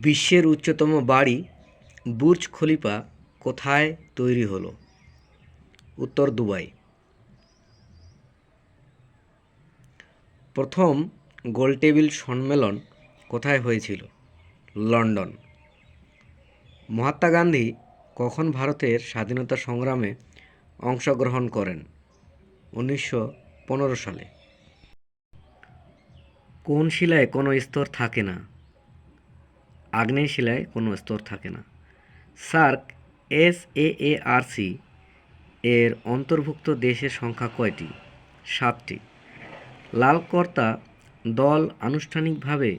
বিশ্বের উচ্চতম বাড়ি বুর্জ খলিফা কোথায় তৈরি হলো? উত্তর দুবাই। প্রথম গোলটেবিল সম্মেলন কোথায় হয়েছিল? লন্ডন। মহাত্মা গান্ধী কখন ভারতের স্বাধীনতা সংগ্রামে অংশগ্রহণ করেন? 1915 সালে। কোন শিলায় কোনো স্তর থাকে না? আগ্নেয় শিলায় কোনো স্তর থাকে না। সার্ক SAARC এর অন্তর্ভুক্ত দেশের সংখ্যা কয়টি? 7টি। লালকর্তা দল আনুষ্ঠানিকভাবে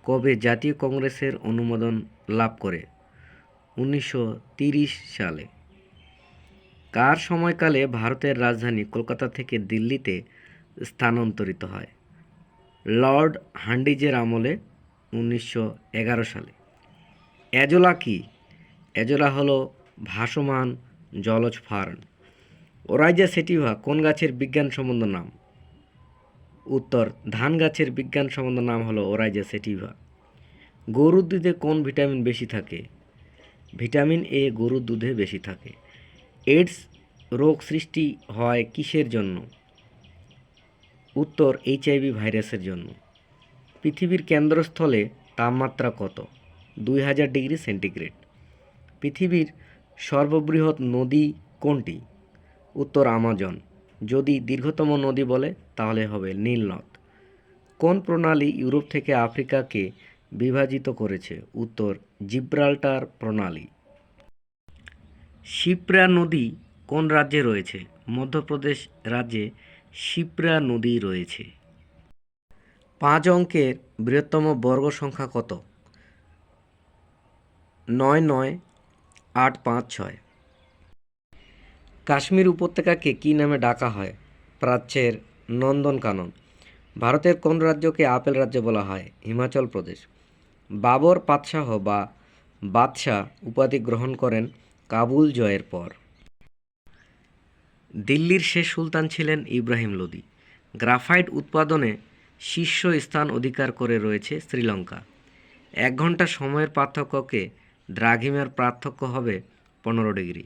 কবে জাতীয় কংগ্রেসের অনুমোদন লাভ করে? 1930 সালে। কার সময়কালে ভারতের রাজধানী কলকাতা থেকে দিল্লিতে স্থানান্তরিত হয়? লর্ড হান্ডিজের আমলে 1911 সালে। এজোলা কি? এজোলা হলো ভাসমান জলজ ফার্ন। ওরাইজা সেটিভা কোন গাছের বিজ্ঞানসম্মত নাম? উত্তর, ধান গাছের বিজ্ঞানসম্মত নাম হলো ওরাইজা সেটিভা। গরুর দুধে কোন ভিটামিন বেশি থাকে? ভিটামিন এ গরুর দুধে বেশি থাকে। এইডস রোগ সৃষ্টি হয় কিসের জন্য? উত্তর, HIV ভাইরাসের জন্য। পৃথিবীর কেন্দ্রস্থলে তাপমাত্রা কত? 2000 ডিগ্রি সেন্টিগ্রেড। পৃথিবীর সর্ববৃহৎ নদী কোনটি? উত্তর, আমাজন। যদি দীর্ঘতম নদী বলে তাহলে হবে নীল নদ। কোন প্রণালী ইউরোপ থেকে আফ্রিকাকে বিভাজিত করেছে? উত্তর, জিব্রাল্টার প্রণালী। শিপ্রা নদী কোন রাজ্যে রয়েছে? মধ্যপ্রদেশ রাজ্যে শিপ্রা নদী রয়েছে। 5 অঙ্কের বৃহত্তম বর্গ সংখ্যা কত? 99856। কাশ্মীর উপত্যকাকে কী নামে ডাকা হয়? প্রাচ্যের নন্দনকানন। ভারতের কোন রাজ্যকে আপেল রাজ্য বলা হয়? হিমাচল প্রদেশ। বাবর পাতশাহ বা বাদশাহ উপাধি গ্রহণ করেন কাবুল জয়ের পর। দিল্লির শেষ সুলতান ছিলেন ইব্রাহিম লোদি। গ্রাফাইট উৎপাদনে শীর্ষ স্থান অধিকার করে রয়েছে শ্রীলঙ্কা। 1 ঘন্টা সময়ের পার্থক্যকে দ্রাঘিমার পার্থক্য হবে 15 ডিগ্রি।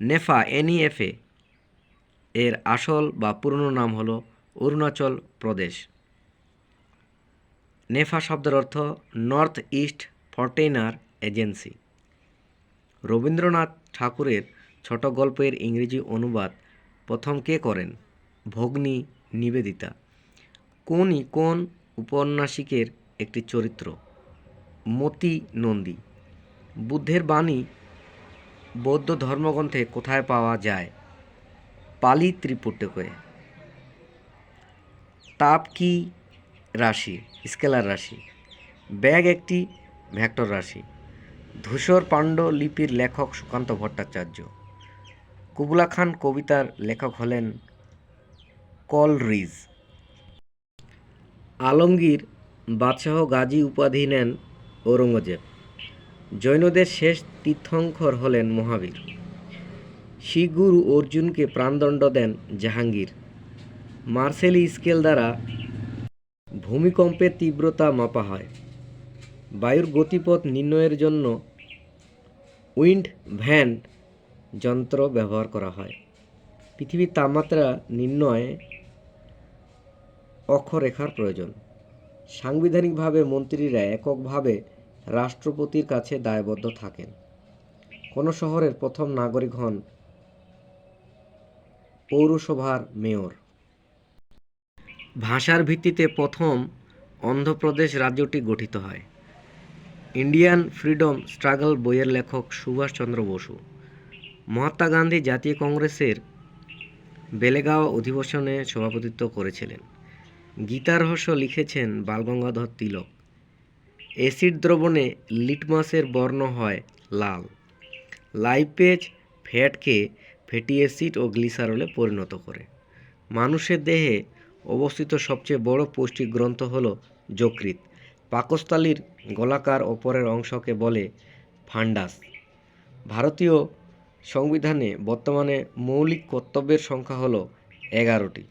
NEFA এর আসল বা পুরনো নাম হলো অরুণাচল প্রদেশ। নেফা শব্দের অর্থ নর্থ ইস্ট ফন্টেইনার এজেন্সি। রবীন্দ্রনাথ ঠাকুরের ছোট গল্পের ইংরেজি অনুবাদ প্রথম কে করেন? ভগ্নী নিবেদিতা। কোন উপন্যাসিকের একটি চরিত্র? মতি নন্দী। বুদ্ধের বাণী বৌদ্ধ ধর্মগ্রন্থে কোথায় পাওয়া যায়? পালি ত্রিপিটকে। তাপ কি রাশি? স্কেলার রাশি। ব্যাগ একটি ভেক্টর রাশি। ধূসর পাণ্ডুলিপির লেখক সুকান্ত ভট্টাচার্য। কুবলা খান কবিতার লেখক হলেন কলরিজ। আলমগীর বাদশাহ গাজী উপাধি নেন ঔরঙ্গজেব। জৈনদের শেষ তীর্থঙ্কর হলেন মহাবীর। শিখ গুরু অর্জুনকে প্রাণদণ্ড দেন জাহাঙ্গীর। মার্সেলি স্কেল দ্বারা ভূমিকম্পের তীব্রতা মাপা হয়। বায়ুর গতিপথ নির্ণয়ের জন্য উইন্ড ভ্যান যন্ত্র ব্যবহার করা হয়। পৃথিবীর তাপমাত্রা নির্ণয়ে অক্ষরেখার প্রয়োজন। সাংবিধানিকভাবে মন্ত্রীরা এককভাবে রাষ্ট্রপতির কাছে দায়বদ্ধ থাকেন। কোন শহরের প্রথম নাগরিক হন পৌরসভার মেয়র? ভাষার ভিত্তিতে প্রথম অন্ধ্রপ্রদেশ রাজ্যটি গঠিত হয়। ইন্ডিয়ান ফ্রিডম স্ট্রাগল বইয়ের লেখক সুভাষচন্দ্র বসু। মহাত্মা গান্ধী জাতীয় কংগ্রেসের বেলেগাঁও অধিবেশনে সভাপতিত্ব করেছিলেন। গীতা রহস্য লিখেছেন বালগঙ্গাধর তিলক। অ্যাসিড দ্রবণে লিটমাসের বর্ণ হয় লাল। লাইপেজ ফ্যাটকে ফ্যাটি অ্যাসিড ও গ্লিসারলে পরিণত করে। মানুষের দেহে অবস্থিত সবচেয়ে বড় পৌষ্টিক গ্রন্থ হল যকৃৎ। পাকস্থলীর গোলাকার ওপরের অংশকে বলে ফান্ডাস। ভারতীয় সংবিধানে বর্তমানে মৌলিক কর্তব্যের সংখ্যা হল 11টি।